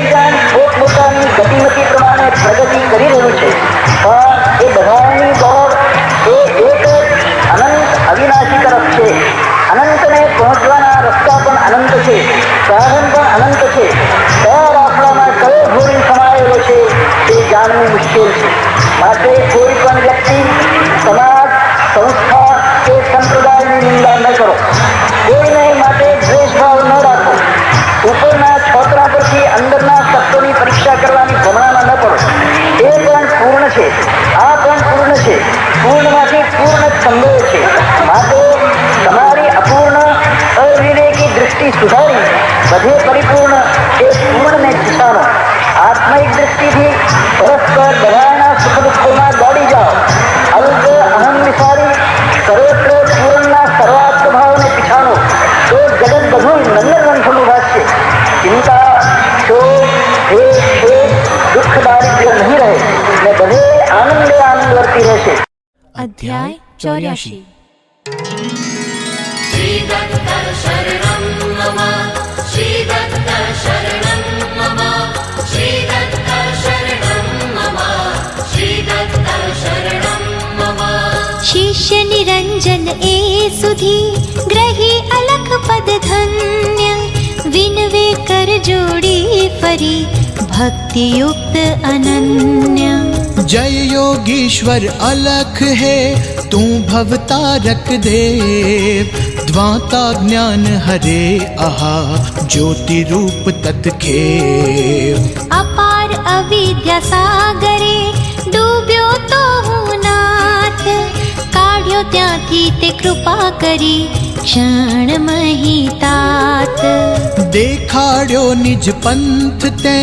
જ્ઞાન પોતપોતાની ગતિમતી પ્રમાણે પ્રગતિ કરી રહ્યું છે, પણ એ બધાની દોડ એ એક અનંત અવિનાશી તરફ છે. અનંતને પહોંચવાના રસ્તા પણ અનંત છે, સાધન પણ અનંત છે. દર આપણામાં કયો ભૂરી સમાયેલો છે તે જાણવું મુશ્કેલ છે. માટે કોઈ પણ વ્યક્તિ, સમાજ, સંસ્થા કે સંપ્રદાયની નિંદા ન કરો. કોઈને માટે દ્વેષભાવ ન રાખો. ઉપરના છોતરા પરથી અંદરના તત્વોની પરીક્ષા કરવાની ભ્રમણામાં ન પડો. એ પણ પૂર્ણ છે, આ પણ પૂર્ણ છે. પૂર્ણમાંથી પૂર્ણ જ સંભવ છે. માટે તમારી અપૂર્ણ અવિવેકી દૃષ્ટિ સુધારી બધે પરિપૂર્ણ એ પૂર્ણને દિશાનો. આત્મિક દૃષ્ટિથી પરસ્પર બધાના સુખ દુઃખોમાં દોડી જાઓ. અલ્પ અહમ વિચારી સર્વત્ર પૂર્ણના સર્વાત્મ ભાવને પીછાણો, તો જગત બધું નંદનવંથનું ભાષ્ય. ચિંતા, શોક, ભેદ, દુઃખ, દારિદ્ર્ય નહીં રહે ને બધે આનંદે આનંદ વર્તી રહેશે. અધ્યાય 84. શ્રી દત્ત શરણં મમ, શ્રી દત્ત શરણં મમ, શ્રી દત્ત શરણં મમ, શ્રી દત્ત શરણં મમ. શિષ્ય નિરંજન એ સુધી ગ્રહી અલખ પદ ધન્ય, વિનવે કર જોડી ફરી ભક્તિયુક્ત અનન્ય. जय योगीश्वर अलख है तू भवतारक देव, द्वाता ज्ञान हरे अहा ज्योति रूप तत्खेव. અપાર અવિદ્યા સાગરે ડૂબ્યો તો હું નાથ, કાઢ્યો ત્યાંથી તે કૃપા કરી ક્ષણ મહિતાત. દેખાડ્યો નિજ પંથ તે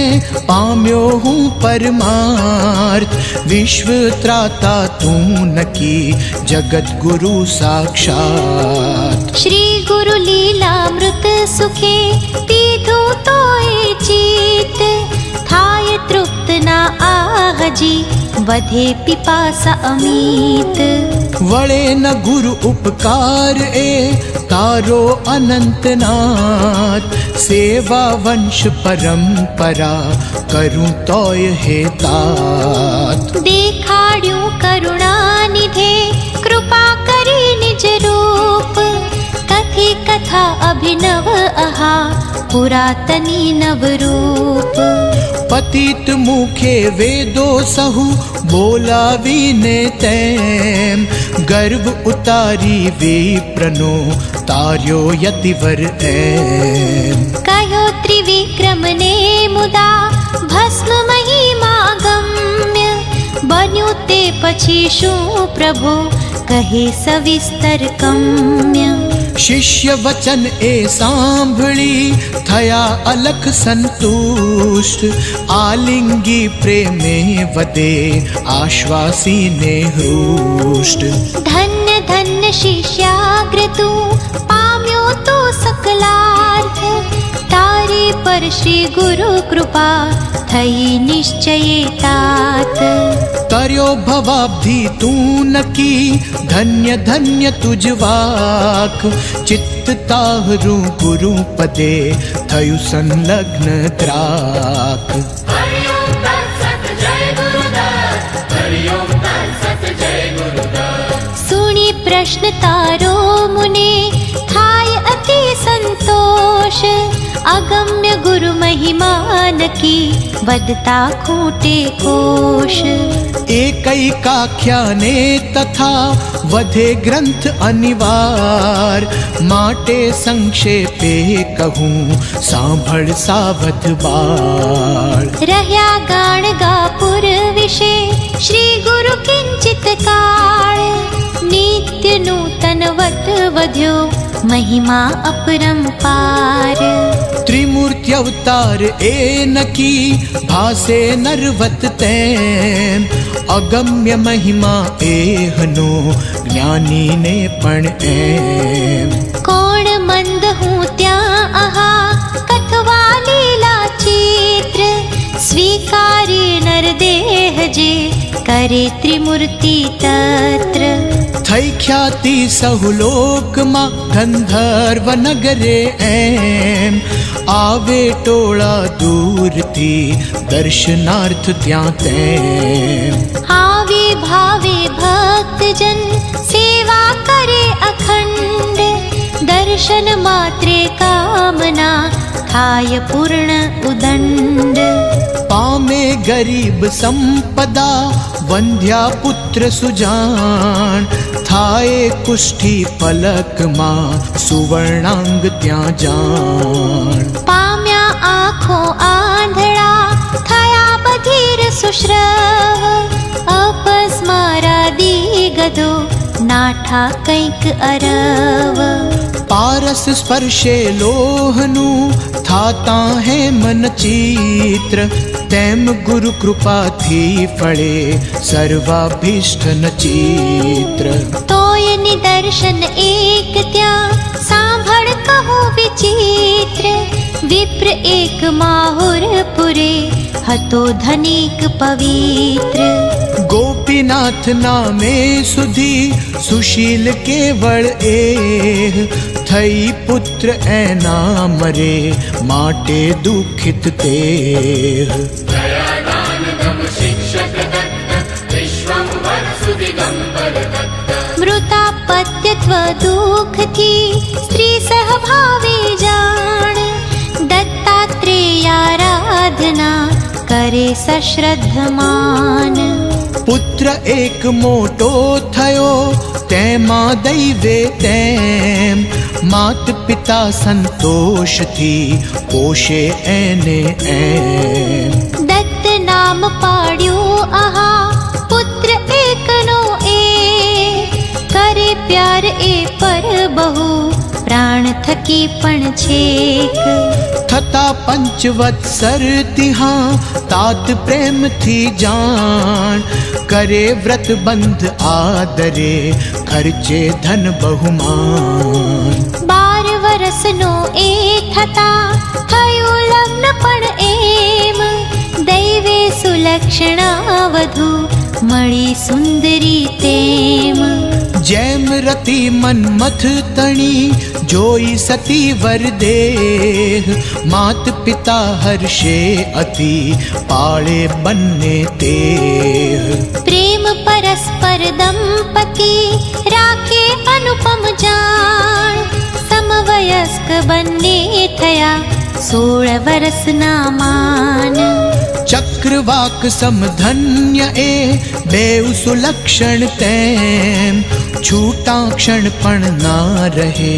પામ્યો હું પરમાર્થ, વિશ્વ ત્રાતા તું નકી જગત ગુરુ સાક્ષાત. શ્રી ગુરુ લીલામૃત સુખે પીધું તો એ ચિત્ત, થાય તૃપ્ત ના આહજી વધે પીપાસા અમિત. વળે ન ગુરુ ઉપકાર એ તારો અનંતનાથ, સેવા વંશ પરંપરા કરું તોય હે તાત. દેખાડ્યું કરુણા નિધે કૃપા કરી નિજ રૂપ, કથે કથા અભિનવ અહા પુરાતની નવરૂપ. પતિત મુખે વેદો સહુ બોલાવીને તેમ, ગર્વ ઉતારી વિપ્રનો તાર્યો યતિવર એમ. કહ્યો ત્રિવિક્રમને મુદા ભસ્મ મહિમા ગમ્ય, બન્યું તે પછી શું પ્રભુ કહે સવિસ્તર કમ્ય. શિષ્ય વચન એ સાંભળી થયા અલખ સંતુષ્ટ, આલિંગી પ્રેમે વધે આશ્વાસીને હૃષ્ટ. ધન્ય ધન્ય શિષ્યાગ્ર તું પામ્યો તો સકલાર્થ, તારે પર શ્રી ગુરુ કૃપા થઈ નિશ્ચયે તાત. કર્યો ભવાબ્ધિ તું નકી ધન્ય ધન્ય તુજ વાક, ચિત્ત તાહરું ગુરુ પદે થયું સંલગ્ન ત્રાક. હરિઓમ તત્સત જય ગુરુદત્ત, હરિઓમ તત્સત જય ગુરુદત્ત. સુણી પ્રશ્ન તારો મુને થાય અતિ સંતોષ, અગમ્ય ગુરુ મહિમા નકી વધતા ખૂટે કોશ. એકૈકાખ્યાને તથા વધે ગ્રંથ અનિવાર, માટે સંક્ષેપે કહું સાંભળ સાવધ બાળ. રહ્યા ગાણ ગાપુર વિશે શ્રી ગુરુ કિંચિત કાળ, નિત્ય નૂતન વત વધ્યો મહિમા અપરંપાર. ત્રિમૂર્તિ અવતાર એ નકી ભાસે નરવત તેમ, અગમ્ય મહિમા એહનો જ્ઞાનીને પણ એમ. કોણ મંદ હું ત્યાં આહા કથવા લીલા ચિત્ર, સ્વીકારી નરદેહ જે કરે ત્રિમૂર્તિ તત્ર. થઈ ખ્યાતિ સહુલોકમાં ગંધર્વ નગરે એમ, આવે ટોળા દૂરથી દર્શનાર્થ ત્યાં તેમ. આવે ભાવે ભક્તજન સેવા કરે અખંડ, દર્શન માત્રે કામના થાય પૂર્ણ ઉદંડ. પામે ગરીબ સંપદા વંધ્યા પુત્ર સુજાણ, થાય કુષ્ઠી પલકમાં સુવર્ણાંગ ત્યાં જાણ. પામ્યા આંખો આંધળા થયા બધિર સુશ્રવ, અપસ્મારાદી ગદો નાઠા કંઈક અરવ. પારસ સ્પર્શે લોહનું થાતા હે મન ચિત્ર, તેમ ગુરુ કૃપાથી ફળે સર્વાભીષ્ટ ચિત્ર. તોય નિદર્શન એક ત્યાં સાંભળ કહું વિચિત્ર, વિપ્ર એક માહુરપુરે હતો ધનિક પવિત્ર. ગોપીનાથ નામે સુધી સુશીલ કેવળ એહ, થઈ પુત્ર એના મરે માટે દુઃખિત તેહ. दयादानदं शिक्षक दत्त विश्वंभर सुदिगंबर दत्त. મૃતાપત્યત્વ દુઃખથી સ્ત્રી સહભાવે જાણ, દત્તાત્રેયારાધના કરે સશ્રદ્ધમાન. પુત્ર એક મોટો થયો તેમાં દૈવે તેમ, માત પિતા સંતોષથી પોષે એને એમ. દત્ત નામ પાડ્યું આહા પુત્ર એકનો એ, કરે પ્યાર એ પર બહુ પ્રાણ થકી પણ છેક. થતા પંચવત્સર તિહા તાત પ્રેમથી જાણ, કરે વ્રત બંધ આદરે ખર્ચે ધન બહુમાન. 12 વરસનો એ થતા થયું લગ્ન પણ એમ, દૈવે સુલક્ષણા વધુ મળી સુંદરી તેમ. જેમ રતિ મન્મથ તણી જોઈ સતી વરદેહ, માત પિતા હર્ષે અતિ પાળે બંને તેહ. પ્રેમ પરસ્પર દંપતિ રાખે અનુપમ જાણ, સમવયસ્ક બંને થયા 16 વર્ષના માન. ચક્રવાક સમધન્ય એ બેઉ સુલક્ષણ તેમ, છૂટા ક્ષણ પણ ના રહે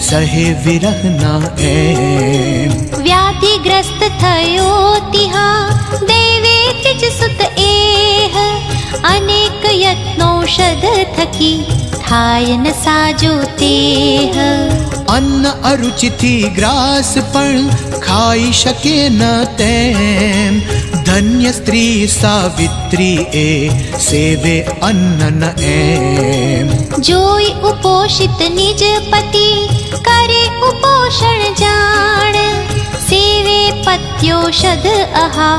સહે વિરહના એમ. વ્યાધિગ્રસ્ત થયો તિહા દેવે તિજ સુત એહ, અનેક યત્નૌષધ થકી થાય ન સાજો તેહ. અન્ન અરુચિથી ગ્રાસ પણ ખાઈ શકે ન તેમ, ધન્ય સ્ત્રી સાવિત્રી એ સેવે અન્ન ન એમ. જોઈ ઉપોષિત નિજ પતિ કરે ઉપોષણ જાણ, સેવે પત્યોષધ અહા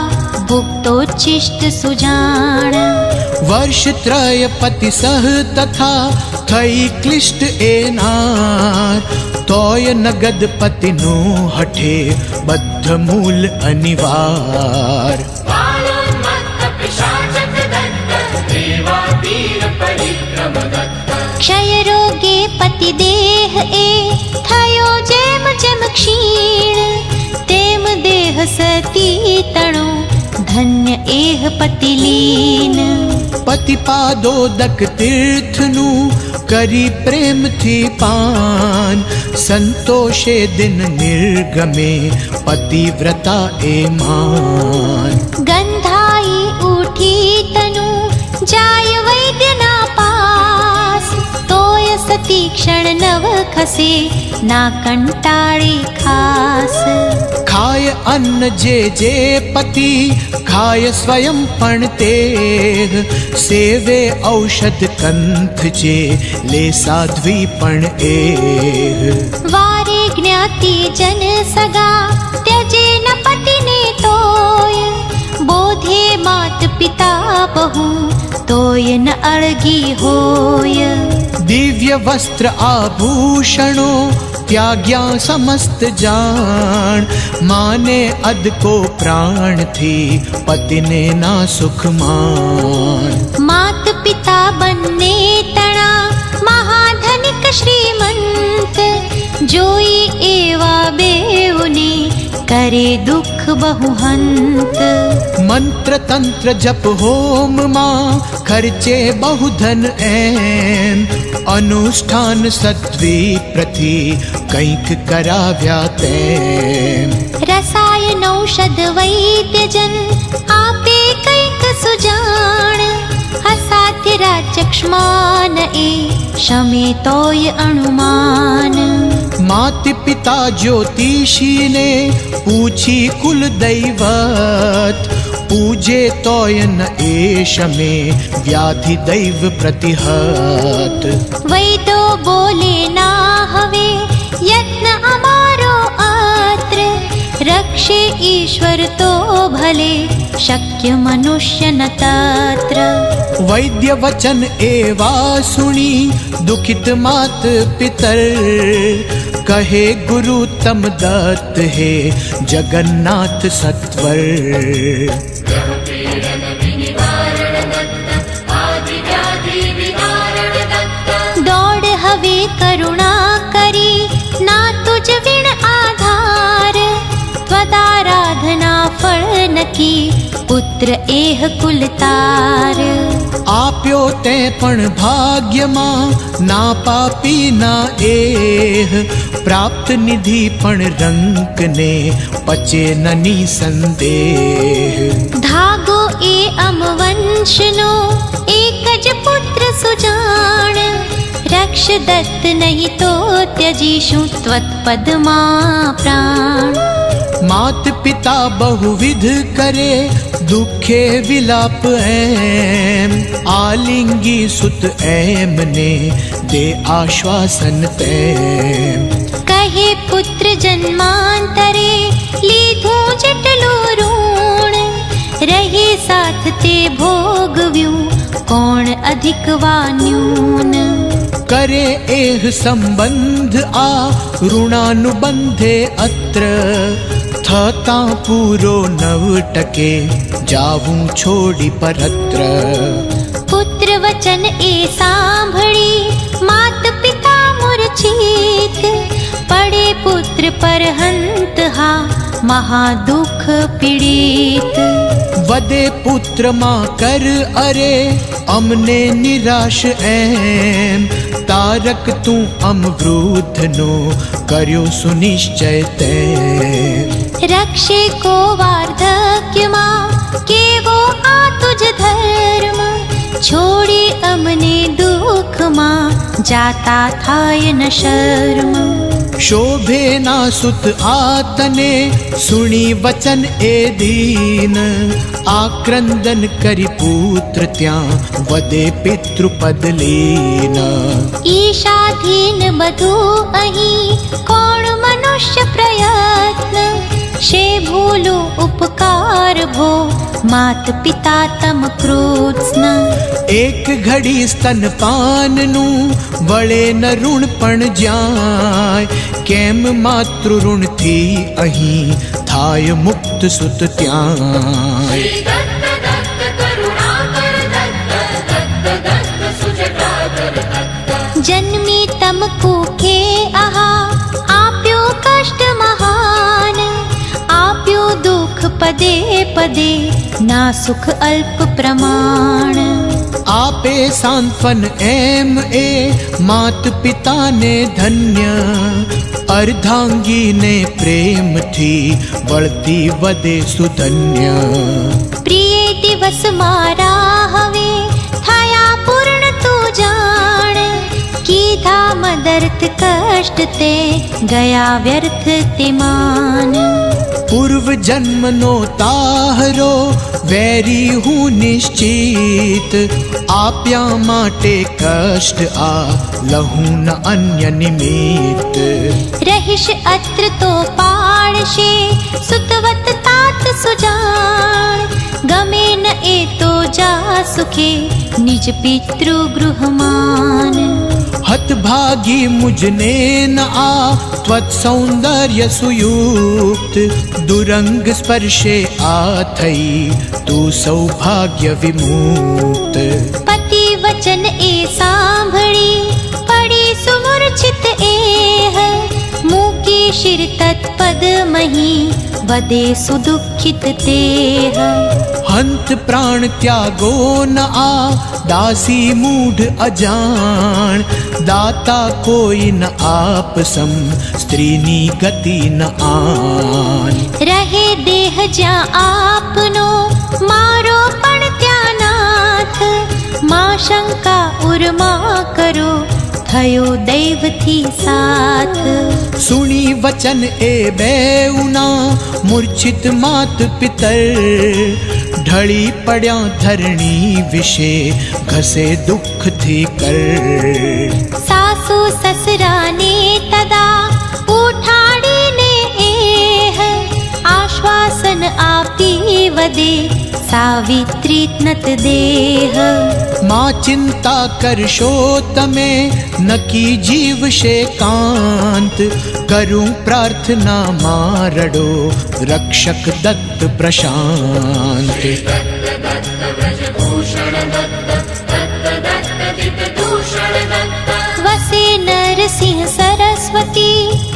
ભુક્તોચ્છિષ્ટ સુજાણ. વર્ષત્રય પતિ સહ તથા થઈ ક્લિષ્ટ એનાર, તોય નગદ પતિનું હઠે બદ્ધ મૂલ અનિવાર. बालोन्मत्त पिशाचक दत्त देवातीर परिक्रम दत्त. ક્ષય રોગે પતિ દેહ એ થયો જેમ જેમ ક્ષીણ, તેમ દેહ સતી તણો ધન્ય એહ પતિ લીન. પતિપાદોદક તીર્થનું કરી પ્રેમથી પાન, સંતોષે દિન નિર્ગમે પતિવ્રતા એ માન. ગંધાઈ ઉઠી તનુ જાય વૈદ્યના પાસ, તોય સતી ક્ષણ નવ ખસે ના કંટાળે ખાસ. ખાય અન્ન જે જે પતિ ખાય સ્વયં પણ તે, સેવે ઔષધ કંથ જે લે સાધ્વી પણ એ. વારે જ્ઞાતિ જન સગા ત્યજે ન પતિને તોય, બોધે માત પિતા બહુ તોય ન અળગી હોય. દિવ્ય વસ્ત્ર આભૂષણો ત્યાગ્યા સમસ્ત જાણ, माने अद को प्राण थी पतिने ना सुख मान। मात पिता बन्ने तणा महाधनिक श्रीमंत, जोई एवा बेवने करे दुख बहुहंत। मंत्र तंत्र जप होम मां खर्चे बहुधन एम, अनुष्ठान सत्वी प्रति कंईक कराव्या तेम। रसायन औषध वैद्य जन आपे कंईक सुजाण, असाध्य राजक्ष्मान ए शमे तोय अनुमान। मात पिता ज्योतिषी ने पूछी कुल दैवत, पूजे तोयन एश में व्याधि दैव प्रतिहत। वैदो बोले ना हवे यत्न अमारो आत्र, रक्षे ईश्वर तो भले शक्य मनुष्य न तत्र। वैद्य वचन एवा सुनी दुखित मात पितर, कहे गुरु तम दत्त है जगन्नाथ सत्वर। ग्रह पीड़न विनिवारण दत्त, आदि व्याधि विदारण दत्त। दौड़ हवे करुणा करी ना तुझ विण आधार, त्वदाराधना फल न की पुत्र एह कुलतार। आप्यो ते पण भाग्य मां ना पापी ना एह, प्राप्त निधि पण रंक ने पचे ननी संदेह। धागो ए अमवंश नो एक ज पुत्र सुजान, रक्ष दत्त नहीं तो त्यजीशु त्वत्पद मां प्राण। मात पिता बहुविध करे दुखे विलाप एम, आलिंगी सुत एम ने दे आश्वासन तेम। कहे पुत्र जन्मांतरे लीधो जटलो ऋण, रहे साथ ते भोगव्यू कौन अधिक वा न्यून। करे एह संबंध आ ऋणानुबंधे अत्र, थता पूरो नव टके जाऊं छोड़ी परत्र। पुत्र वचन ए सांभળી मात पिता मूर्छित, पड़े पुत्र पर हंत हा महादुख पीड़ित। वदे पुत्र मां कर अरे अमने निराश एम, तारक तू अमवृद्ध नो कर्यो सुनिश्चय तेम। रक्षे को वार्धक्य मां केवो आ तुझ धर्म, छोड़ी अमने दुख मां जाता थाय न शर्म। शोभे ना सुत आतने सुनी वचन ए दीन, आक्रंदन करी पुत्र त्या वदे पितृपद लीन। ईशाधीन बधु अही कोण मनुष्य प्रयत्न, शे भूलो उपकार भो मात पिता तम कृत्स्न। एक घड़ी स्तनपान नु वळे न ऋण पण जाय, केम मातृ ऋण थी अही थाय मुक्त सुत त्याय। श्री दत्त दत्त करुणाकर दत्त, दत्त दत्त सुजटाकर दत्त। जन्मी तम कुखे आहा आप्यो कष्ट महान, आप्यो दुख पदे पदे ना सुख अल्प प्रमाण। आपे सांत्वन एम ए मात पिता ने धन्य, अर्धांगी ने प्रेम थी वळती वदे सुधन्य। प्रिय दिवस मारा हवे थाया पूर्ण तू जाण, कीधा मदर्थ कष्ट ते गया व्यर्थ ते मान। पूर्व जन्म नो ताहरो वैरी हूँ निश्चित, आप्या माटे कष्ट आ लहू न अन्य निमित्त। रहिष अत्र तो पाळशे सुतवत तात सुजाण, गमे न ए तो जा सुखे निज पितृ गृहमान। हतभागी मुझने न आ त्वत्सौंदर्य सुयुक्त, दुरंग स्पर्शे आथई तू सौभाग्य विमुक्त। पति वचन ए सांभળી पड़ी सुमूर्छित एह, मूकी शिर तत्पद मही वदे सुदुखित तेह। हंत प्राण त्यागो न आ दासी मूढ़ अजान, दाता कोई न आप सम स्त्रीनी गति न आन। रहे देह ज्या आपनो मारो पण त्या नाथ, मां शंका उर्मा करो थयो दैव थी साथ। सुनी वचन ए बेउना मूर्छित मात पितर, ढली पड्या धरणी विषे घसे दुख थी कर। सासु ससरा ने तदा उठाड़ी ने एह, आश्वासन आपी वदे सावित्री नत देह। माँ चिंता करशो तमे नकी जीव शे कांत, करूं प्रार्थना मारडो रक्षक दत्त प्रशांत। वसे नरसिंह सरस्वती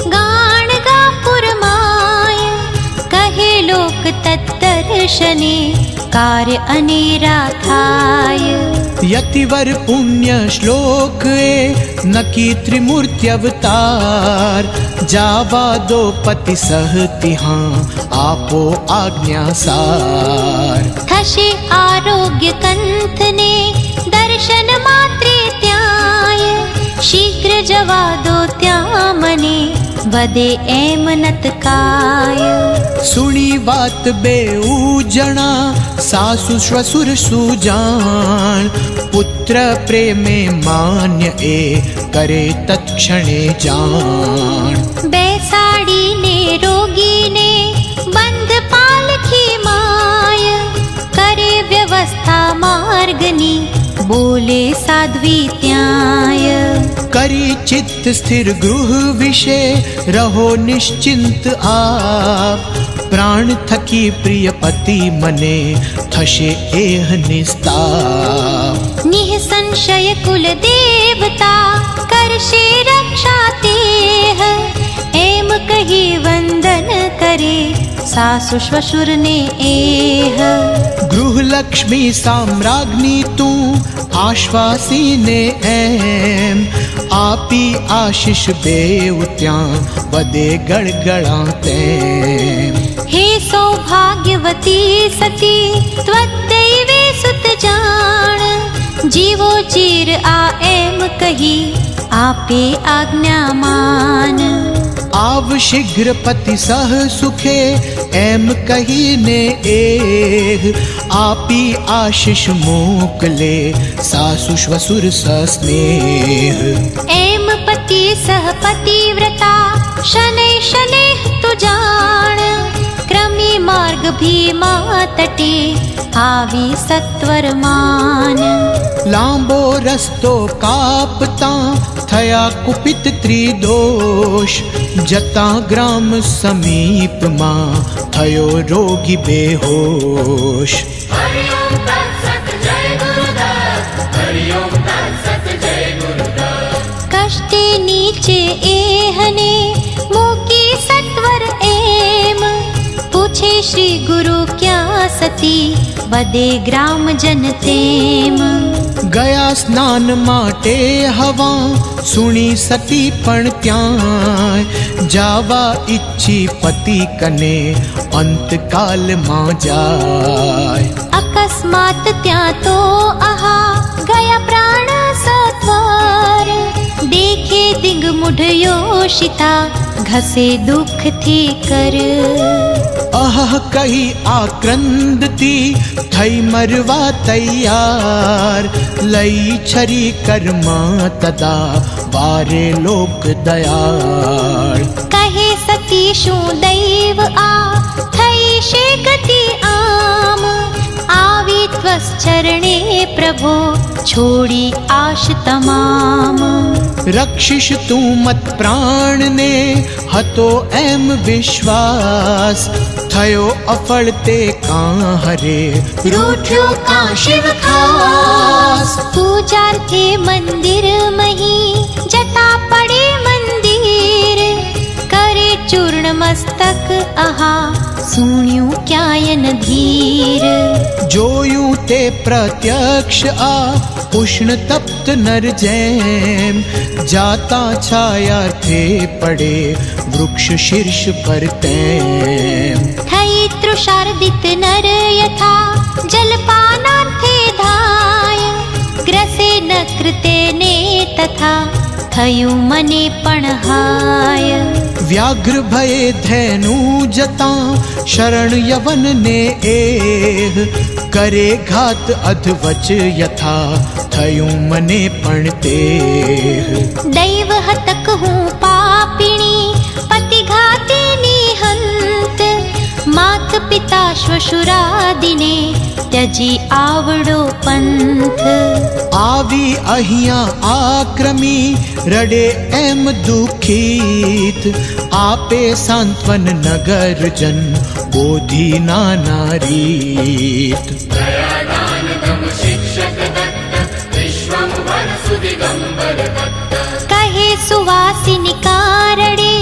गाण गापुर माय, कहे लोक तत्दर्शने कार्य अनेरा थाय। यतिवर पुण्य श्लोक ए नकी त्रिमूर्ति अवतार, जावा दो पति सह तिहां आपो आज्ञा सार। थशे आरोग्य कंथ ने दर्शन मात्रे त्याय, शीघ्र जवा दो त्या मने वदे एम नत काय। सुनी बात बेऊ जना सासु ससुर सुजान, पुत्र प्रेमे मान्य ए करे तत्क्षणे जान। बैसाड़ी ने रोगी ने बंद पालखी माय, करे व्यवस्था मार्गनी बोले साध्वी त्याय। करी चित्त स्थिर गृह विषे रहो निश्चिंत आप, प्राण थकी प्रिय पति मने थशे एह निस्ताप। निःसंशय कुल देवता करशे रक्षा तेह, एम कही वंदन करे सासु ससुर ने एह। गृह लक्ष्मी साम्राज्ञी तू आश्वासी ने एम, आपी आशीष बेउत्या बदे गड़गड़ा तैम। हे सौभाग्यवती सती त्वद्दैवे सुत जान, जीवो चीर आ एम कही आपे आज्ञा मान। आव शीघ्र पति सह सुखे एम कही ने एह, आपी आशीष मोकले सासु ससुर सस्नेह। एम पति सह पतिव्रता शनै शनेह तु जान, क्रमी मार्ग भीमा तटे आवी सत्वर मान। लांबो रस्तो कापता थया कुपित त्रिदोष, जता ग्राम समीप मां थयो रोगी बेहोश। हरिओम तत्सत जय गुरुदत्त, हरिओम तत्सत जय गुरुदत्त। कष्टे नीचे एहने मूकी सत्वर एम, पूछे श्री गुरु क्या सती वदे ग्राम जन तेम। गया स्नान माटे हवा सुनी सती पण त्याय, जावा इच्छी पति कने अंत काल मां जाय। अकस्मात त्या तो आहा गया प्राण सत्वर, देखे दिंग मुढ़ योषिता घसे दुख थी कर। अह कही आक्रंदती थई मरवा तैयार, लई छरी कर्मा तदा वारे लोक दयाल। कहे सती शू दैव आ थई शे गति आम, आवी त्वश्च चरणे प्रभो छोड़ी आश तमाम। रक्षिश तू मत प्राण ने हतो एम विश्वास थयो अफल ते कां हरे रूठ्यो का शिव खास। पूजार्थे मंदिर मही जटा पड़े मंदिर करे चूर्ण मस्तक आहा सुण्यू क्यायन धीर। जोयूं ते प्रत्यक्ष आ उष्ण तप्त नर जैम जाता छाया थे पड़े वृक्ष शीर्ष पर तैम। थई तृषार्दित नर यथा जलपानार्थे धाय ग्रसे न कृते ने तथा थयु मने पण हाय। व्याघ्र भये धैनु जता शरण यवन ने एह करे घात अधवच यथा थयूं मने पण तेह। दैव हतक हूँ पापिणी पति घाती निहंत मात पिता श्वशुरादिने त्यजी आवडो पंथ। आवी अहिया आक्रमी रडे एम दुखीत आपे सांत्वन नगर जन बोधी नाना रीत। दयादान दम शिक्षक दत्त विश्वंभर सुदिगंबर दत्त। कहे सुवासिनी कारणे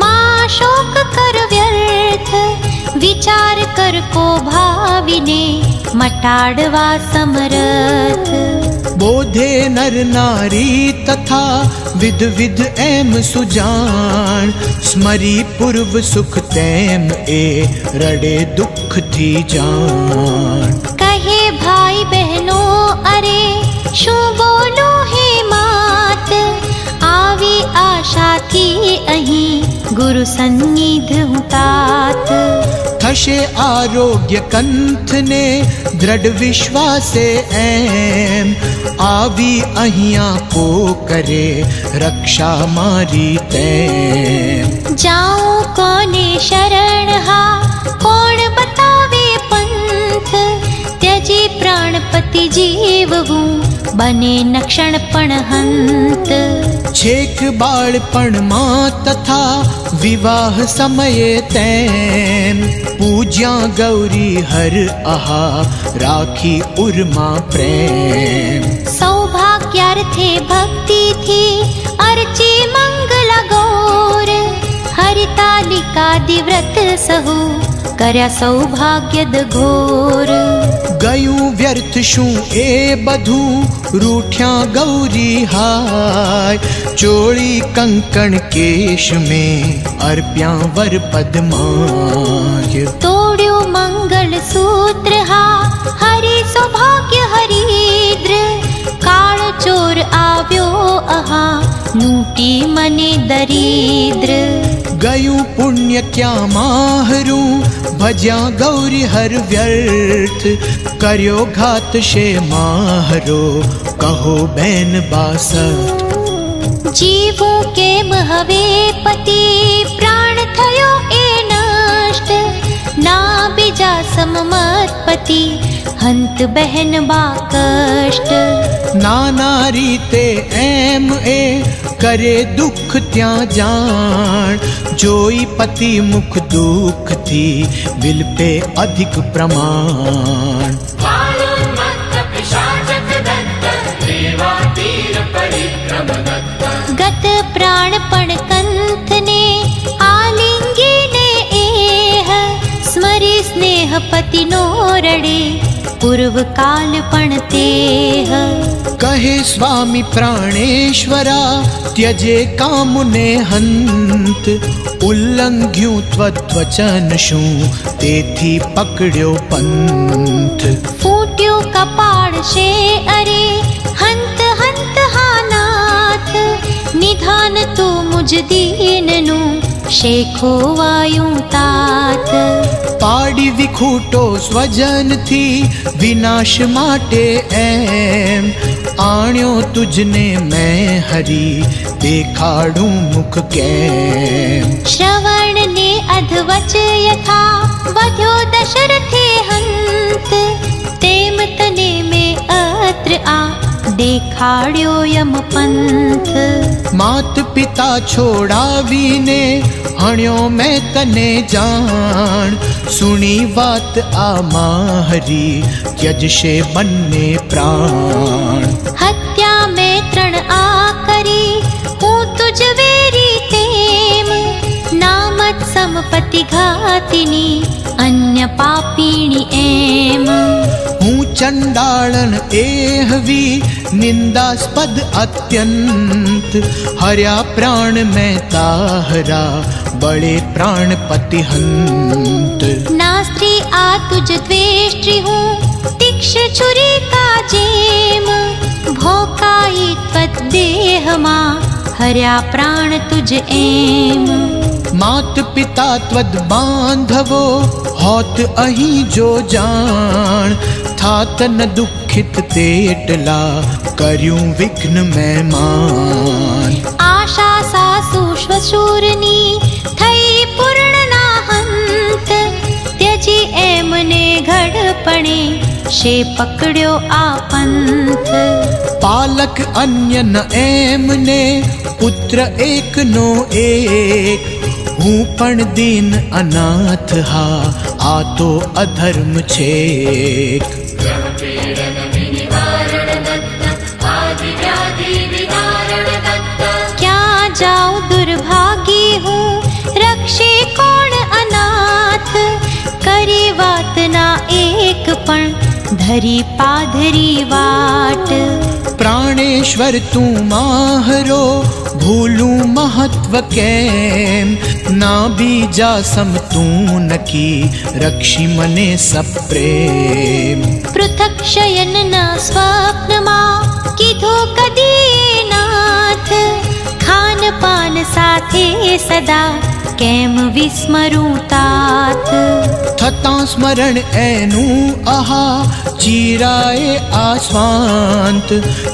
मां शोक कर व्यर्थ विचार कर को भाविने मटाड़वा समरथ। बोधे नर नारी तथा विध विध एम सुजान स्मरी पूर्व सुख तैम ए रडे दुख थी जान। कहे भाई बहनों अरे शू बोलो हे मात आवी आशा थी अहीं गुरु सन्निध हूँ तात। थशे आरोग्य कंथ ने दृढ़ विश्वासे एम आवी अहिया को करे रक्षा मारी तैम। जाऊं कोने शरण हा कौन बतावे पंथ त्यजी प्राणपति जीव हूँ बने नक्षण पण हंत। छेक बाळपण मां तथा विवाह समये तैम पूज्या गौरी हर आहा राखी उर्मा प्रेम। सौभाग्यार्थे भक्ति थी अर्ची मंगल गौर हरितालिका दिव्रत सहु कर्या सौभाग्यद घोर। गयूं व्यर्थ शू ए बधू रूठ्या गौरी हाय चोड़ी कंकण केश में अर्प्या वर पद्माय। तोड़्यो मंगल सूत्र हा हरि सौभाग्य हरिद्र काल चोर आव्यो अहा लूटी मने दरिद्र। गयूं पुण्य क्या माहरू भज्या गौरी हर व्यर्थ कर्यो घात शे माहरो कहो बैन बासत। जीवों के महवे पति प्राण थयो ए नष्ट ना बीजा सममत पति हंत बहन बा कष्ट। नाना रीते एम ए करे दुख त्या जान जोई पति मुख दुख थी विल पे अधिक प्रमाण। बालोन्मत्त पिशाचक दत्त देवातीर परिक्रम दत्त। गत प्राण पण कंथ ने आलिंगी ने एह स्मरी स्नेह पति नो रड़े पूर्व काल पण तेह। कहे स्वामी प्राणेश्वरा त्यजे कामुने हंत उल्लंघ्यूं त्वच्चन शू तेथी पकड़्यो पंथ। फूट्यो कपाड़ शे अरे हंत हंत हानाथ निधान तू मुझ दीननु शेखो वायु तात। पाड़ी विखूटो स्वजन थी विनाश माटे एम आण्यो तुझने मैं हरी देखाड़ू मुख कैम। श्रवण ने अधवच यथा वध्यो दशरथे हंत तेम तने દેખાડ્યો યમ પંથ. માત પિતા છોડાવીને હણ્યો મેં તને જાણ. સુણી વાત આ મારી ત્યજશે બંને પ્રાણ. હત્યા મેં 3 આ કરી, હું તુજ વેરી તેમ. નામત સંપત્તિ ઘાતિની, અન્ય પાપીણી એમ. હું ચંડાળન એહવી નિંદાસ્પદ અત્યંત. હર્યા પ્રાણ મેં તાહરા, બળે પ્રાણપતિ હંત. ના સ્ત્રી આ તુજ દ્વેષ્ટ્રી હું, તીક્ષ્ણ છુરી કા જેમ. ભોકાઈ ત્વત દેહમાં, હર્યા પ્રાણ તુજ એમ. માત પિતા ત્વદ બાંધવો હોત અહીં જો જાણ. થાત ન દુઃખિત તેટલા, કર્યું વિઘ્ન મહેમાન. આશા સાસુ શ્વશુરની, થઈ પૂર્ણ ના હંત. ત્યજી એમને ઘડપણે, શે પકડ્યો આ પંથ. પાલક અન્ય ન એમને, પુત્ર એકનો એક. હું પણ દીન અનાથ હા, આ તો અધર્મ છેક. ग्रहपीडन विनिवारण दत्त आदि व्याधि विदारण दत्त ક્યાં જાઉં દુર્ભાગી હું, રક્ષે કોણ અનાથ. કરી વાત ના એક પણ, ધરી પાધરી વાટ. પ્રાણેશ્વર તું માહરો, ભૂલું મહત્વ કેમ. ના બીજા સમ તું નકી, રક્ષી મને સપ્રેમ. પૃથક શયનના સ્વપ્નમાં, કીધું કદી નાથ. ખાન પાન સાથે સદા, કેમ વિસ્મરું તાત. થતાં સ્મરણ એનું આહા, ચીરાએ આસ્વાંત.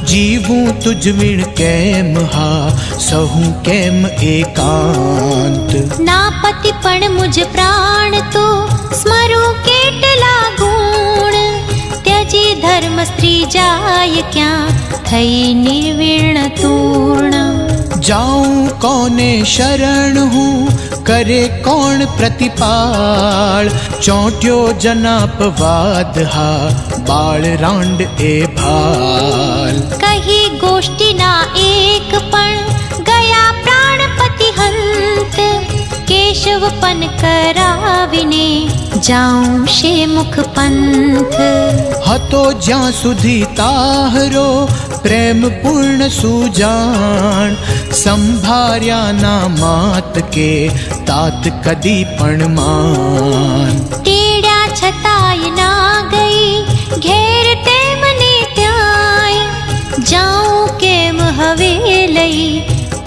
જીવું તુજ વિણ કેમ હા, સહું કેમ એકાંત. ના પતિ પણ મુજ પ્રાણ તો, સ્મરું કેટલા ગુણ. ત્યજી ધર્મ સ્ત્રી જાય ક્યાં, થઈ નિર્વિણ તૂર્ણ. જાઉં કોને શરણ હું, કરે કોણ પ્રતિપાળ. ચોંટ્યો જનાપવાદ હા, બાળ રાંડ એ ભાલ. કહી ગોષ્ઠીના એક પણ, ગયા પ્રાણપતિ હંત. કેશવ પન કરાવીને, જાઉં શે મુખ પંથ. હતો જ્યાં સુધી તાહરો, પ્રેમ પૂર્ણ સુજાણ. સંભાર્યા ના માત કે, તાત કદી પણ માન. તેડ્યા છતાંય ના ગઈ, ઘેર તેમને ત્યાંય. જાઉં કેમ હવે લઈ,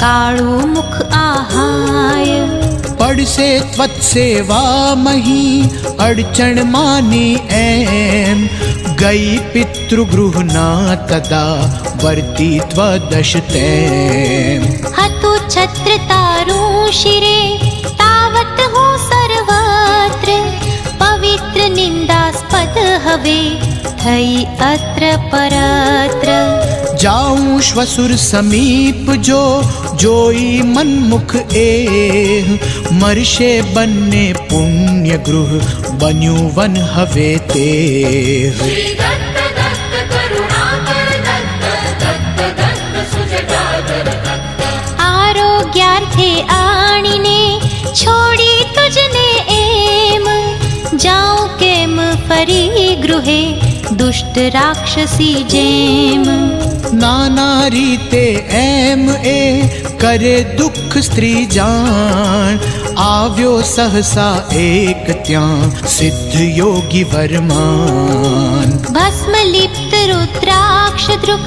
કાળું મુખ આહાય. પડશે ત્વત સેવા મહી, અડચણ માની એમ. ગઈ પિતૃગૃહના તદા, વર્તી ત્વદશ તેમ. હતું છત્ર તારું શિરે, તાવત હું સર્વત્ર. પવિત્ર નિંદાસ્પદ હવે, થઈ અત્ર પરત્ર. જાઉં શ્વસુર સમીપ જો, જોઈ મનમુખ એ. મરશે બંને પુણ્ય ગૃહ, બન્યું વન હવે તે. श्री दत्त दत्त करुणाकर दत्त दत्त दत्त सुजटाधर दत्त આરોગ્યાર્થે આણીને, છોડી તુજને એમ. જાઉં કેમ ફરી ગૃહે, દુષ્ટ રાક્ષસી જેમ. નાના રીતે એમ એ, કરે દુઃખ સ્ત્રી જાણ. આવ્યો સહસા એક ત્યાં, સિદ્ધ યોગી વરમાન. ભસ્મ લિપ્ત રુદ્રાક્ષ દ્રુક,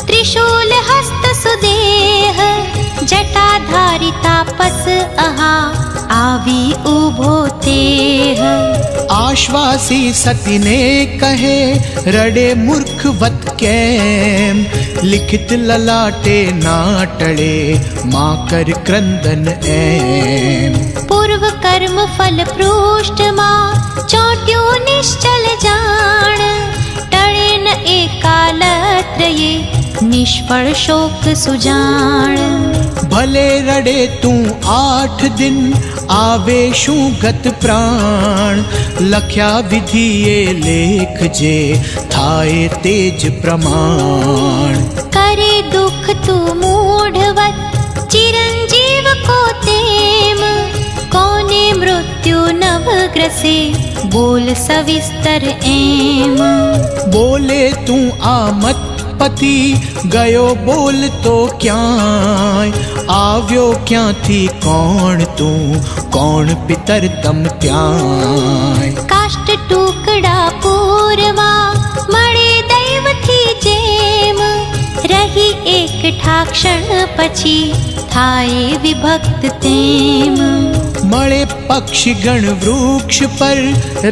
ત્રિશૂલ હસ્ત સુદેહ. જટાધારી તાપસ અહા, આવી ઊભો તેહ. આશ્વાસી સતીને કહે, રડે મૂર્ખવત કેમ. લિખિત લલાટે ના ટળે, માં કર ક્રંદન એમ. પૂર્વ કર્મ ફલ પૃષ્ઠમાં, ચોટ્યું નિશ્ચલ જાણ. ટળે ન એકાલત્રયે, નિષ્ફળ શોક સુજાણ. ભલે રડે તું 8 દિન, આવે શું ગત પ્રાણ. લખ્યા વિધિએ લેખજે, થાય તેજ પ્રમાણ. કરે દુઃખ તું મૂઢવત, ચિરંજીવ કો તેમ. કોને મૃત્યુ નવગ્રસે, બોલ સવિસ્તર એમ. બોલે તું આ મત પતિ, ગયો બોલતો ક્યાંય. આવ્યો ક્યાંથી કોણ તું, કોણ પિતર તમ ત્યાંય. કાષ્ટ ટુકડા પૂરવા, મળે દૈવથી જેમ. રહી એકઠા ક્ષણ પછી, થાય વિભક્ત તેમ. મળે પક્ષી ગણ વૃક્ષ પર,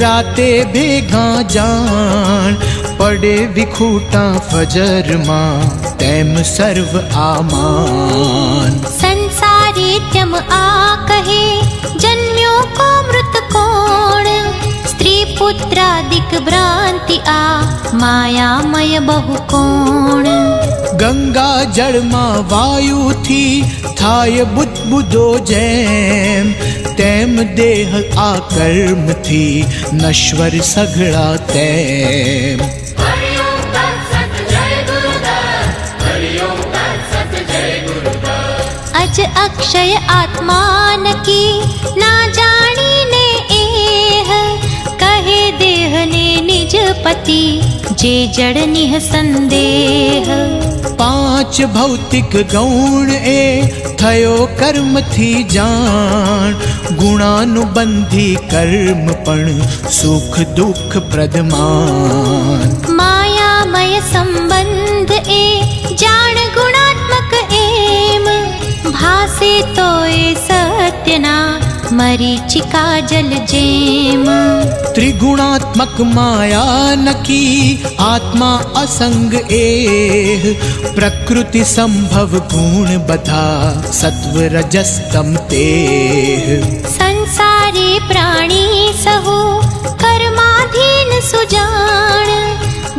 રાતે ભેગા જાણ. પડે વિખૂટા ફજરમાં, તેમ સર્વ આમાન. સંસારે ત્યમ આ કહે, જન્મ્યો કો મૃત કોણ. સ્ત્રી પુત્રાદિક ભ્રાંતિ આ, માયામય બહુ કોણ. ગંગા જળમાં વાયુથી, થાય બુદ્બુદો જેમ. તેમ દેહ આ કર્મથી, નશ્વર સઘળા તેમ. હરિ ઓમ તત્સત જય ગુરુદેવ, હરિ ઓમ તત્સત જય ગુરુદેવ. અજ અક્ષય આત્માન કી, ના જાણીને એહ. કહે દેહને નિજ પતિ, જે જડ નિહ સંદેહ. 5 ભૌતિક ગૌણ એ, થયો કર્મથી જાણ. ગુણાનુબંધી કર્મ પણ, સુખ દુઃખ પ્રદમાન. માયામય સંબંધ એ, જાણ ગુણાત્મક એમ. ભાસે તો એ સત્યના, મરીચિકા જલ જેમ. ત્રિગુણાત્મક માયા નકી, આત્મા અસંગ એહ. પ્રકૃતિ સંભવ ગુણ બધા, સત્વ રજસ તમ તેહ. સંસારે પ્રાણી સહુ, કર્માધીન સુજાણ.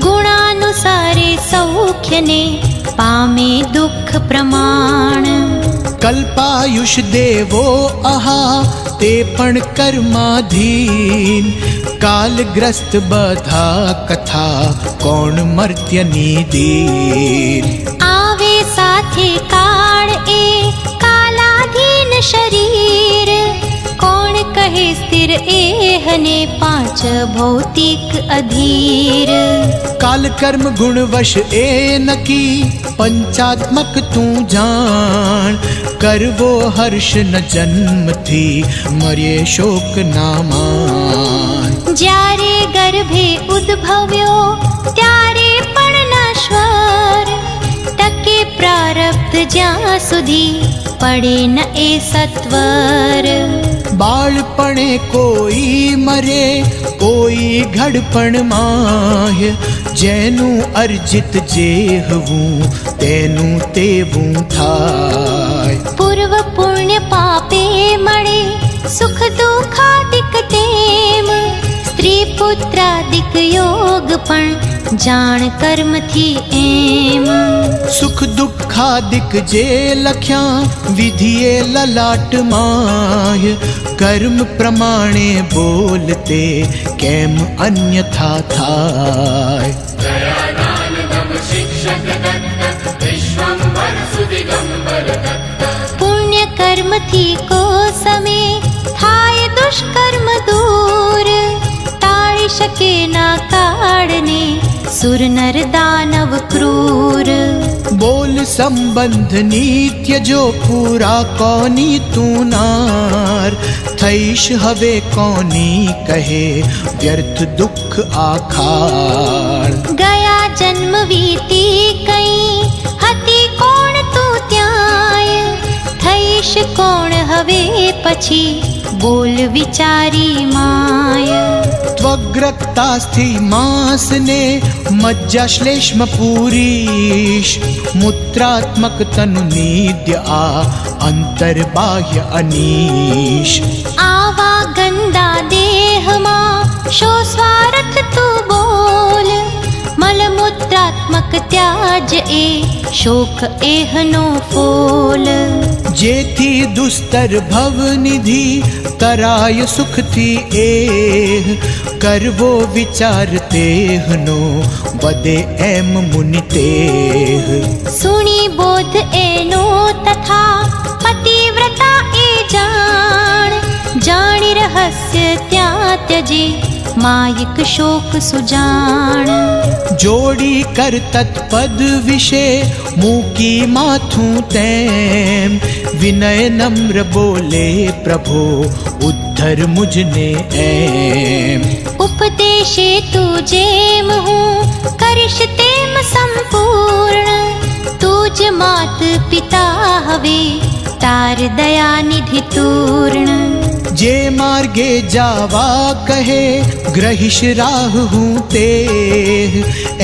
ગુણાનુસારે સૌખ્યને, પામે દુઃખ પ્રમાણ. કલ્પાયુષ દેવો આહા, તે પણ કર્માધીન. કાલગ્રસ્ત બધા કથા, કોણ મર્ત્યની દીન. આવે સાથે કાળ એ, કાલાધીન શરીર. કોણ કહે સ્થિર એહને, 5 ભૌતિક અધીર. કાલ કર્મ ગુણ વશ એ નકી, પંચાત્મક તું જાણ. કરવો હર્ષ ન જન્મથી, મર્યે શોક ના માન. જ્યારે ગર્ભે ઉદ્ભવ્યો, ત્યારે પણ નશ્વર. ટકે પ્રારબ્ધ જ્યાં સુધી, પડે ન એ સત્વર. બાળપણે કોઈ મરે, કોઈ ઘડપણ માહ્ય. જેનું અર્જિત જેહવું, તેનું તેવું થાય. પૂર્વ પુણ્ય પાપે મળે, સુખ દુઃખાદિક તેમ. સ્ત્રી પુત્રાદિક યોગ પણ, જાણ કર્મથી એમ. સુખ દુઃખાદિક જે લખ્યા, વિધિએ લલાટ માય. કર્મ પ્રમાણે બોલતે, કેમ અન્યથા થાય. દયાદાન દમ શિક્ષક દત્ત, વિશ્વંભર સુદિગંબર દત્ત. પુણ્ય કર્મથી કો સમે, થાય દુષ્કર્મ દૂર. ટાળી શકે ના કાળને, સુર નર દાનવ ક્રૂર. બોલ સંબંધ નિત્ય જો, પૂરા કોની તું નાર. થઈશ હવે કોની કહે, વ્યર્થ દુઃખ આખાર. ગયા જન્મ વીતી કઈ, હતી કોણ તું ત્યાંય. થઈશ કોણ હવે પછી, બોલ વિચારી માય. ત્વગ્રક્તાસ્થિ માંસને, મજ્જા શ્લેષ્મ પૂરીશ. મૂત્રાત્મક તનુ નિદ્ય આ, અંતર બાહ્ય અનીશ. આવા ગંદા દેહમાં, શો સ્વાર્થ તું બોલ. મલમૂત્રાત્મક त्याज ए शोक एहनो फूल। जेथी दुस्तर भव निधि कराय सुख थी एह, करवो विचार तेहनो बदे एम मुनि तेह। सुनी बोध एनो तथा पतिव्रता ए जान, जानी रहस्य त्या त्यजे मायिक शोक सुजान। जोड़ी कर तत्पद विषय मूकी माथू तैम, विनय नम्र बोले प्रभो उद्धर मुझने ऐम। उपदेशे तुझे हूँ करिश तेम संपूर्ण, तुझ मात पिता हवे तार दया निधि तूर्ण। जे मार्गे जावा कहे ग्रहिश राह हूँ तेह,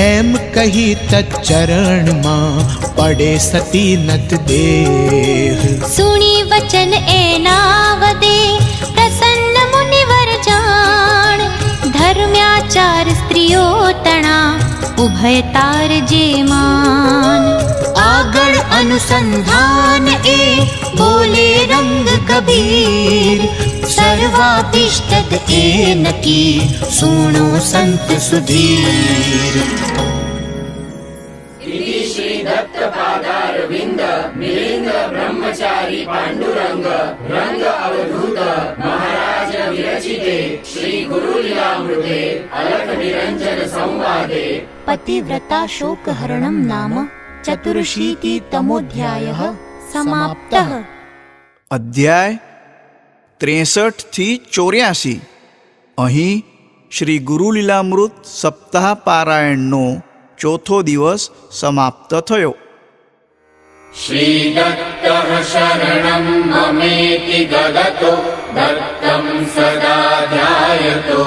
एम कही तच्चरण माँ पड़े सती नत देह। सुनी वचन एनावदे प्रसन्न मुनिवर जान, धर्म्याचार स्त्रियो तणा उभय तार जे मान। आगळ अनुसंधान ए बोले रंग कबीर, सर्वाभिष्टद ए नकी सुनो संत सुधीर। इति श्री दत्त पादारविंद मिलिंद ब्रह्मचारी पांडुरंग रंग अवधूत महाराज विरचिते श्री गुरुलीलामृते अलख निरंजन संवादे पतिव्रता शोकहरणं नाम चतुरशीतितमोऽध्यायः समाप्तः। અધ્યાય 63 થી 84 અહીં શ્રી ગુરુલીલામૃત સપ્તાહ પારાયણનો ચોથો દિવસ સમાપ્ત થયો. श्रीदत्तः शरणं ममेति ददतो दत्तं सदा ध्यायतो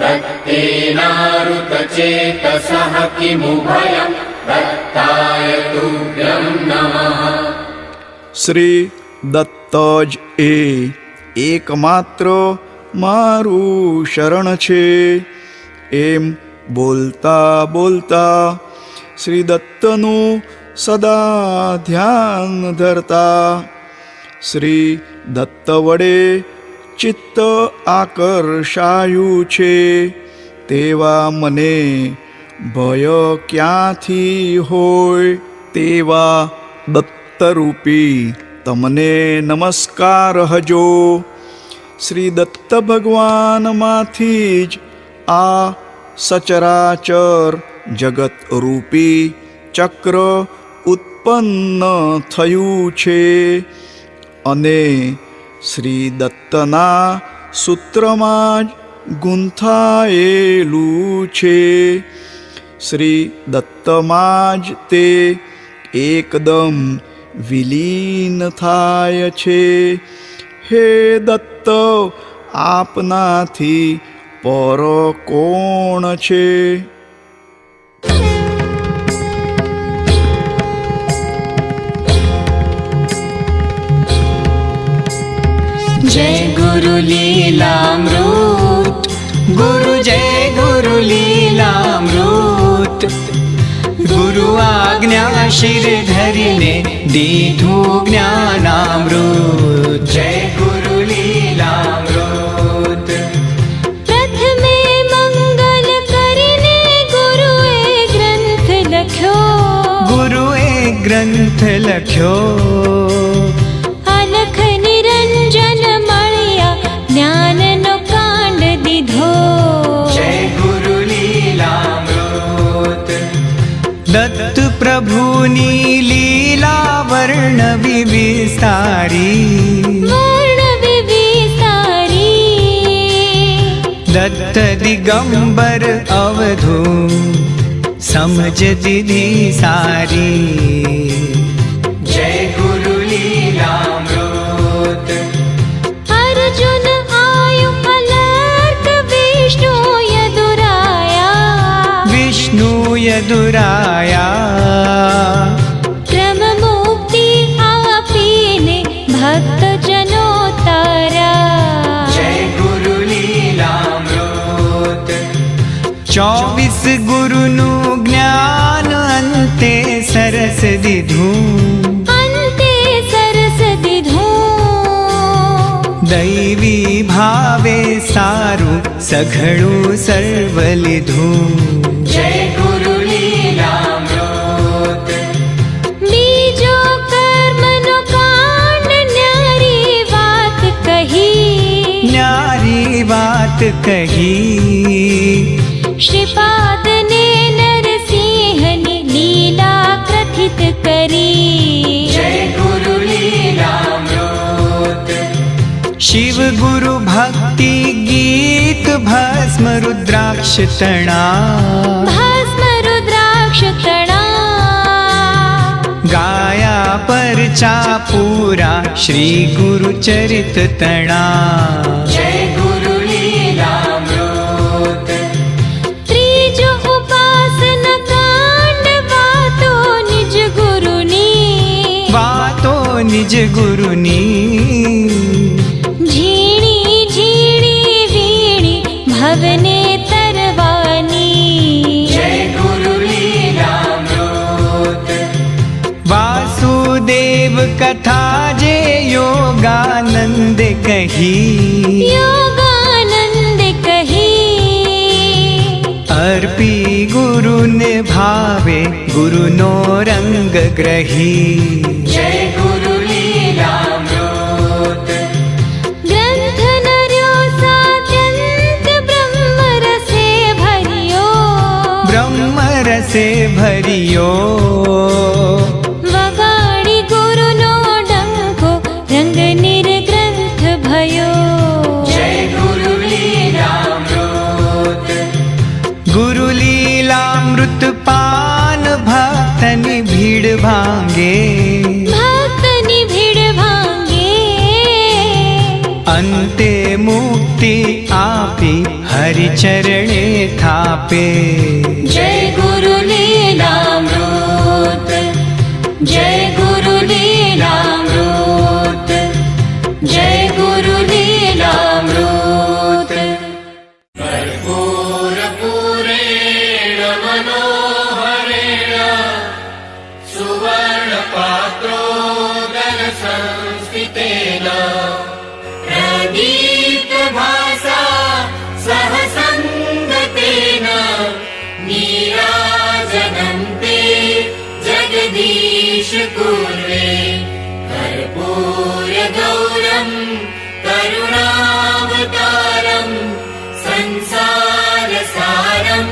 दत्तेनारुतचेतसः किमुभयं दत्ताय तुभ्यं नमः। શ્રી દત્ત જ એ એકમાત્ર મારું શરણ છે એમ બોલતા બોલતા શ્રી દત્તનું સદા ધ્યાન ધરતા શ્રી દત્ત વડે ચિત્ત આકર્ષાયું છે તેવા મને ભય ક્યાંથી હોય. તેવા દત્તરૂપી તમને નમસ્કાર હજો. શ્રી દત્ત ભગવાનમાંથી જ આ સચરાચર જગત રૂપી ચક્ર ઉત્પન્ન થયું છે અને શ્રી દત્તના સૂત્રમાં જ ગૂંથાયેલું છે. શ્રી દત્તમાં જ તે એકદમ વિલીન થાય છે. હે દત્ત, આપનાથી પર કોણ છે? जय गुरु लीलामृत, गुरु जय गुरु लीलामृत। गुरु आज्ञा शिर धरिने दीधु ज्ञानामृत। जय गुरु लीलामृत। प्रथमे मंगल करिने गुरुए ग्रंथ लख्यो, गुरुए ग्रंथ लख्यो। अलख निरंजन मळ्या ज्ञाननो कांड दीधो। जय गुरु लीलामृत। दत्त प्रभुनी लीला वर्ण विविस्तारी, वर्ण विविस्तारी। दत्त दिगंबर अवधू समझ दीधी सारी। जय गुरु लीलामृत। अर्जुन आयु अलर्क विष्णु यदुराया, विष्णु यदुराया। क्रम मुक्ति आपीने भक्त जनो तारा। जय गुरु लीलामृत। 24 गुरुनु ज्ञान दीधूं अन्ते सरस दीधूं दैवी भावे सारू सघळू सर्व लीधूं जय गुरु लीलामृत बीजो कर्मनो कांड न्यारी बात कही न्यारी बात कही श्रीपाद ने नरसिंहनी लीला कथित करी जय गुरु लीलामृत शिव गुरु भक्ति गीत भस्म रुद्राक्ष तणा भस्म रुद्राक्ष तणा गाया परचा पूरा श्री गुरु चरित तणा जय गुरु लीलामृत त्रीजो उपासन कांड वातो निज गुरुनी वातो निज गुरुनी झीणी झीणी वीणी भवने तरवानी जय गुरु लीलामृत वासुदेव कथा जे योगानंद कही योगानंद कही अर्पी गुरु ने भावे गुरु नो रंग ग्रही जय गुरु लीलामृत ग्रंथ नर्यो सात्यंत ब्रह्म रसे भरियो ब्रह्म रसे भरियो वगाड़ी गुरु नो डंको रंग निर्ग्रंथ भयो जय गुरु लीलामृत गुरु लीलामृत पान भक्तनि भीड़ भांगे भक्तनि भीड़ भांगे अंते मुक्ति आपी हरि चरणे थापे जय गुरु लीलामृत जय गुरु लीलामृत जय गुरु लीलामृत कर्पूरपूरेण मनोहरेण सुवर्णपात्रोदरसंस्थितेन प्रदीप्तभासा सह सङ्गतेन नीराजनं ते जगदीश कुर्वे कर्पूरगौरं करुणावतारं संसारसारं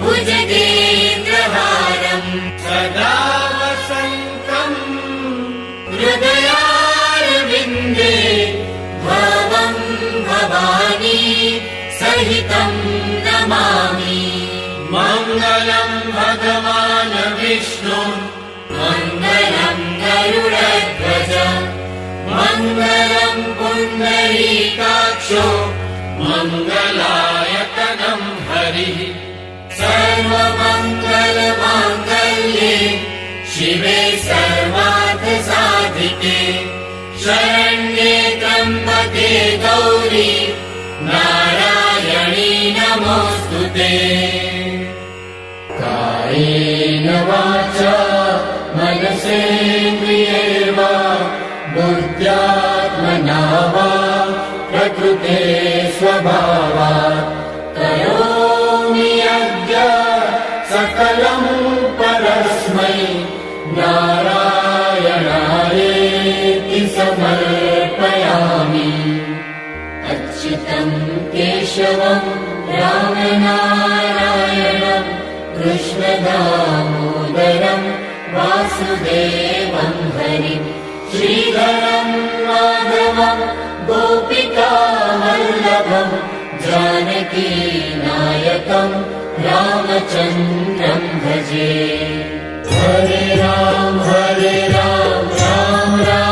भुजगेन्द्रहारं सदा वसन्तं हृदयारविन्दे भवं भवानी सहितं नमामि मङ्गलं भगवान् विष्णु मङ्गलं गरुडध्वज मङ्गलं पुण्डरीकाक्षो मङ्गलायतनं हरिः सर्वमङ्गलमाङ्गल्ये शिवे सर्वार्थसाधिके शरण्ये त्र्यम्बके गौरी नारायणी नमोऽस्तुते कायेन वाचा मनसेन्द्रियैर्वा बुद्ध्यात्मना वा प्रकृते स्वभावात् करोमि यज्ञ सकलं परस्मै नारायणायेति समर्पयामि अच्युतं केशवं रामनारायणं कृष्णदामोदरं वासुदेवं हरिं श्रीधरं माधवं गोपिकावल्लभं जानकीनायकं रामचन्द्रं भजे हरे राम राम राम